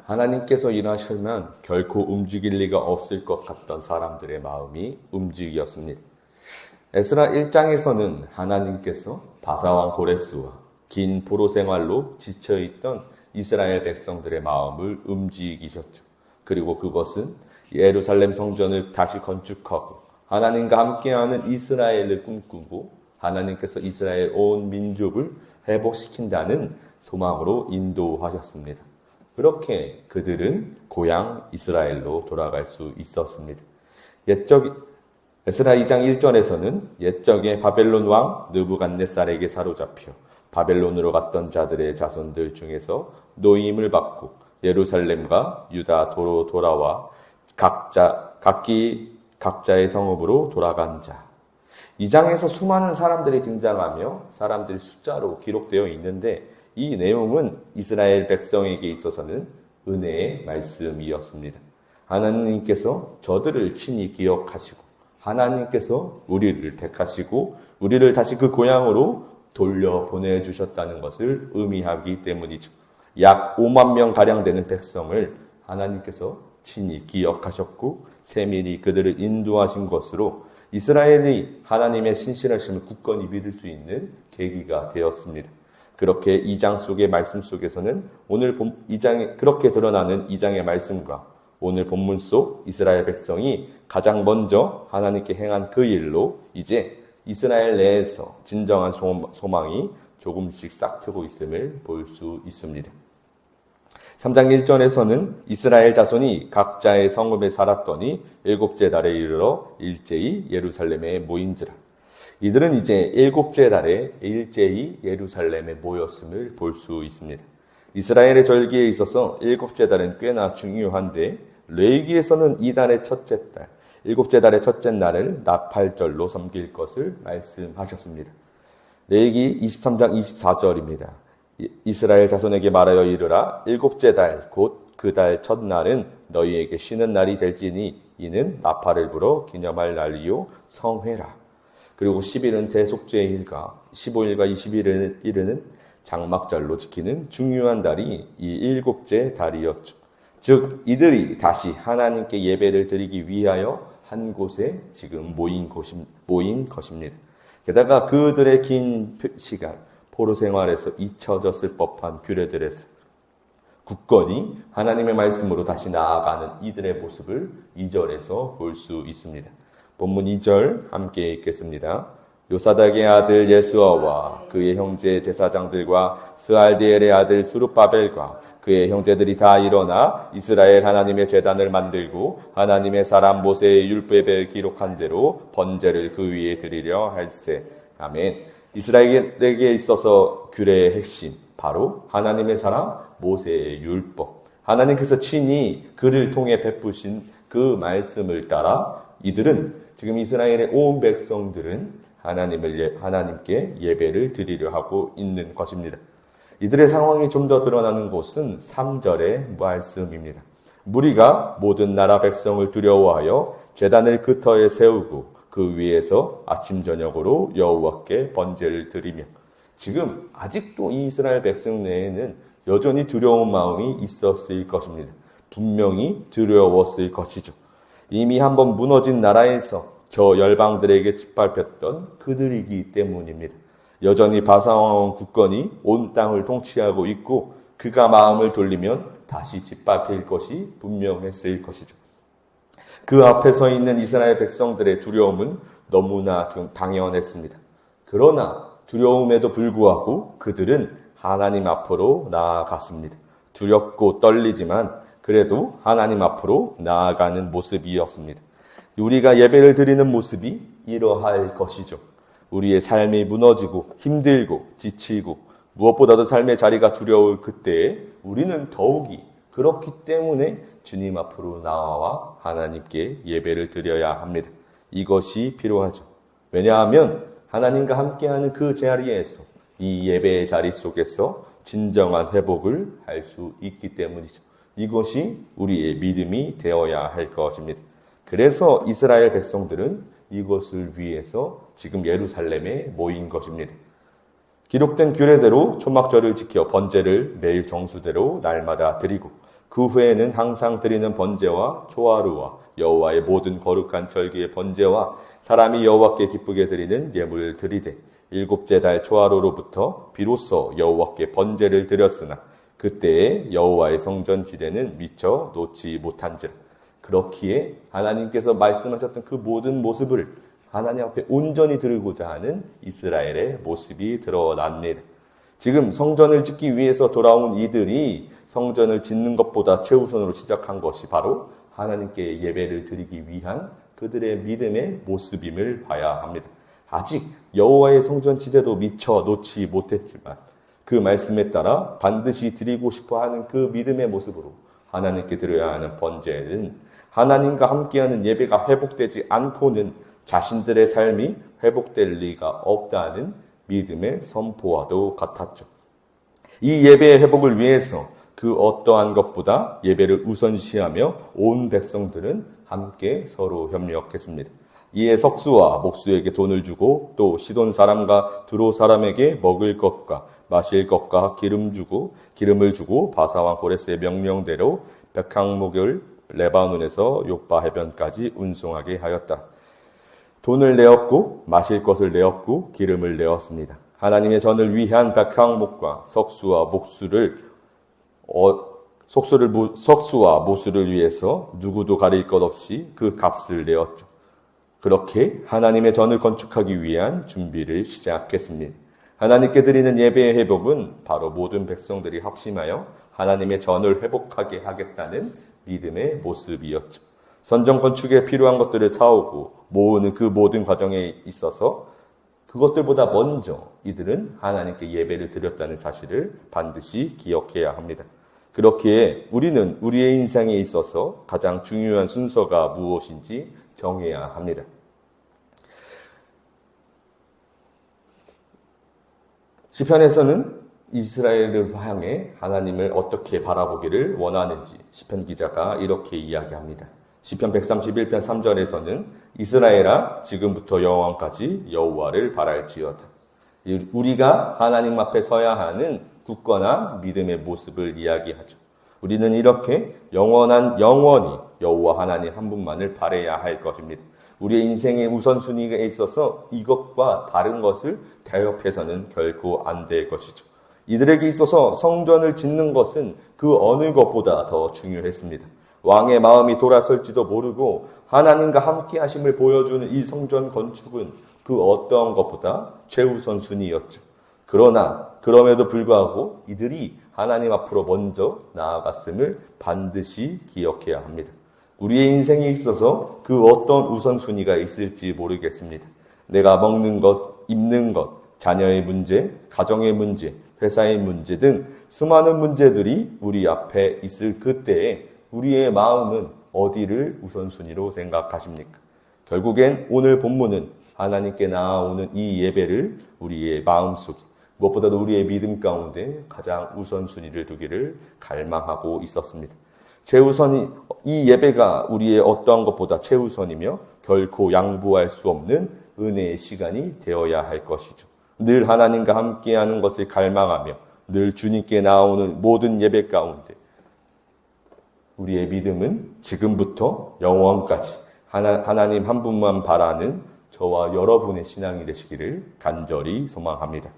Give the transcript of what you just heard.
하나님께서 일하시면 결코 움직일 리가 없을 것 같던 사람들의 마음이 움직였습니다. 에스라 1장에서는 하나님께서 바사왕 고레스와 긴 포로 생활로 지쳐있던 이스라엘 백성들의 마음을 움직이셨죠. 그리고 그것은 예루살렘 성전을 다시 건축하고 하나님과 함께하는 이스라엘을 꿈꾸고 하나님께서 이스라엘 온 민족을 회복시킨다는 소망으로 인도하셨습니다. 그렇게 그들은 고향 이스라엘로 돌아갈 수 있었습니다. 에스라 2장 1절에서는 옛적에 바벨론 왕 느부갓네살에게 사로잡혀 바벨론으로 갔던 자들의 자손들 중에서 노임을 받고 예루살렘과 유다 도로 돌아와 각자의 성읍으로 돌아간 자. 이 장에서 수많은 사람들이 등장하며 사람들 숫자로 기록되어 있는데 이 내용은 이스라엘 백성에게 있어서는 은혜의 말씀이었습니다. 하나님께서 저들을 친히 기억하시고 하나님께서 우리를 택하시고 우리를 다시 그 고향으로 돌려보내주셨다는 것을 의미하기 때문이죠. 약 5만 명가량 되는 백성을 하나님께서 친히 기억하셨고 세밀히 그들을 인도하신 것으로 이스라엘이 하나님의 신실하심을 굳건히 믿을 수 있는 계기가 되었습니다. 그렇게 2장 속의 말씀 속에서는 오늘 2장에 그렇게 드러나는 2장의 말씀과 오늘 본문 속 이스라엘 백성이 가장 먼저 하나님께 행한 그 일로 이제 이스라엘 내에서 진정한 소망이 조금씩 싹트고 있음을 볼 수 있습니다. 3장 1절에서는 이스라엘 자손이 각자의 성읍에 살았더니 7째 달에 이르러 일제히 예루살렘에 모인지라. 이들은 이제 7째 달에 일제히 예루살렘에 모였음을 볼 수 있습니다. 이스라엘의 절기에 있어서 7째 달은 꽤나 중요한데 레위기에서는 이 달의 첫째 달, 7째 달의 첫째 날을 나팔절로 섬길 것을 말씀하셨습니다. 레위기 23장 24절입니다. 이스라엘 자손에게 말하여 이르라. 7째 달 곧 그 달 첫날은 너희에게 쉬는 날이 될지니 이는 나팔을 불어 기념할 날이요 성회라. 그리고 10일은 대속죄일과 15일과 20일은 장막절로 지키는 중요한 달이 이 7째 달이었죠. 즉 이들이 다시 하나님께 예배를 드리기 위하여 한 곳에 지금 모인 것입니다. 게다가 그들의 긴 시간 포로 생활에서 잊혀졌을 법한 규례들에서 굳건히 하나님의 말씀으로 다시 나아가는 이들의 모습을 2절에서 볼 수 있습니다. 본문 2절 함께 읽겠습니다. 요사닥의 아들 예수아와 그의 형제 제사장들과 스알디엘의 아들 수룹바벨과 그의 형제들이 다 일어나 이스라엘 하나님의 제단을 만들고 하나님의 사람 모세의 율법에 기록한 대로 번제를 그 위에 드리려 할세. 아멘. 이스라엘에게 있어서 규례의 핵심, 바로 하나님의 사람 모세의 율법. 하나님께서 친히 그를 통해 베푸신 그 말씀을 따라 이들은 지금 이스라엘의 온 백성들은 하나님께 예배를 드리려 하고 있는 것입니다. 이들의 상황이 좀 더 드러나는 곳은 3절의 말씀입니다. 무리가 모든 나라 백성을 두려워하여 제단을 그 터에 세우고 그 위에서 아침 저녁으로 여호와께 번제를 드리며. 지금 아직도 이 이스라엘 백성 내에는 여전히 두려운 마음이 있었을 것입니다. 분명히 두려웠을 것이죠. 이미 한번 무너진 나라에서 저 열방들에게 짓밟혔던 그들이기 때문입니다. 여전히 바사왕은 굳건히 온 땅을 통치하고 있고 그가 마음을 돌리면 다시 짓밟힐 것이 분명했을 것이죠. 그 앞에 서 있는 이스라엘 백성들의 두려움은 너무나 당연했습니다. 그러나 두려움에도 불구하고 그들은 하나님 앞으로 나아갔습니다. 두렵고 떨리지만 그래도 하나님 앞으로 나아가는 모습이었습니다. 우리가 예배를 드리는 모습이 이러할 것이죠. 우리의 삶이 무너지고 힘들고 지치고 무엇보다도 삶의 자리가 두려울 그때에 우리는 더욱이 그렇기 때문에 주님 앞으로 나와 하나님께 예배를 드려야 합니다. 이것이 필요하죠. 왜냐하면 하나님과 함께하는 그 자리에서 이 예배의 자리 속에서 진정한 회복을 할 수 있기 때문이죠. 이것이 우리의 믿음이 되어야 할 것입니다. 그래서 이스라엘 백성들은 이것을 위해서 지금 예루살렘에 모인 것입니다. 기록된 규례대로 초막절을 지켜 번제를 매일 정수대로 날마다 드리고 그 후에는 항상 드리는 번제와 초하루와 여호와의 모든 거룩한 절기의 번제와 사람이 여호와께 기쁘게 드리는 예물을 드리되 일곱째 달 초하루로부터 비로소 여호와께 번제를 드렸으나 그때에 여호와의 성전 지대는 미처 놓지 못한지라. 그렇기에 하나님께서 말씀하셨던 그 모든 모습을 하나님 앞에 온전히 드리고자 하는 이스라엘의 모습이 드러납니다. 지금 성전을 짓기 위해서 돌아온 이들이 성전을 짓는 것보다 최우선으로 시작한 것이 바로 하나님께 예배를 드리기 위한 그들의 믿음의 모습임을 봐야 합니다. 아직 여호와의 성전 지대도 미처 놓지 못했지만 그 말씀에 따라 반드시 드리고 싶어하는 그 믿음의 모습으로 하나님께 드려야 하는 번제는 하나님과 함께하는 예배가 회복되지 않고는 자신들의 삶이 회복될 리가 없다는 믿음의 선포와도 같았죠. 이 예배의 회복을 위해서 그 어떠한 것보다 예배를 우선시하며 온 백성들은 함께 서로 협력했습니다. 이에 석수와 목수에게 돈을 주고 또 시돈 사람과 두로 사람에게 먹을 것과 마실 것과 기름을 주고 바사왕 고레스의 명령대로 백항목을 레바논에서 요파 해변까지 운송하게 하였다. 돈을 내었고 마실 것을 내었고 기름을 내었습니다. 하나님의 전을 위한 백항목과 석수와 모수를 위해서 누구도 가릴 것 없이 그 값을 내었죠. 그렇게 하나님의 전을 건축하기 위한 준비를 시작했습니다. 하나님께 드리는 예배의 회복은 바로 모든 백성들이 합심하여 하나님의 전을 회복하게 하겠다는 믿음의 모습이었죠. 선전 건축에 필요한 것들을 사오고 모으는 그 모든 과정에 있어서 그것들보다 먼저 이들은 하나님께 예배를 드렸다는 사실을 반드시 기억해야 합니다. 그렇기에 우리는 우리의 인생에 있어서 가장 중요한 순서가 무엇인지 정해야 합니다. 시편에서는 이스라엘을 향해 하나님을 어떻게 바라보기를 원하는지 시편 기자가 이렇게 이야기합니다. 시편 131편 3절에서는 이스라엘아 지금부터 영원까지 여호와를 바랄지어다. 우리가 하나님 앞에 서야 하는 굳건한 믿음의 모습을 이야기하죠. 우리는 이렇게 영원히 여호와 하나님 한 분만을 바라야 할 것입니다. 우리의 인생의 우선순위에 있어서 이것과 다른 것을 대협해서는 결코 안 될 것이죠. 이들에게 있어서 성전을 짓는 것은 그 어느 것보다 더 중요했습니다. 왕의 마음이 돌아설지도 모르고 하나님과 함께 하심을 보여주는 이 성전 건축은 그 어떠한 것보다 최우선 순위였죠. 그럼에도 불구하고 이들이 하나님 앞으로 먼저 나아갔음을 반드시 기억해야 합니다. 우리의 인생에 있어서 그 어떤 우선순위가 있을지 모르겠습니다. 내가 먹는 것, 입는 것, 자녀의 문제, 가정의 문제, 회사의 문제 등 수많은 문제들이 우리 앞에 있을 그때에 우리의 마음은 어디를 우선순위로 생각하십니까? 결국엔 오늘 본문은 하나님께 나아오는 이 예배를 우리의 마음속에 무엇보다도 우리의 믿음 가운데 가장 우선순위를 두기를 갈망하고 있었습니다. 이 예배가 우리의 어떠한 것보다 최우선이며 결코 양보할 수 없는 은혜의 시간이 되어야 할 것이죠. 늘 하나님과 함께하는 것을 갈망하며 늘 주님께 나오는 모든 예배 가운데 우리의 믿음은 지금부터 영원까지 하나님 한 분만 바라는 저와 여러분의 신앙이 되시기를 간절히 소망합니다.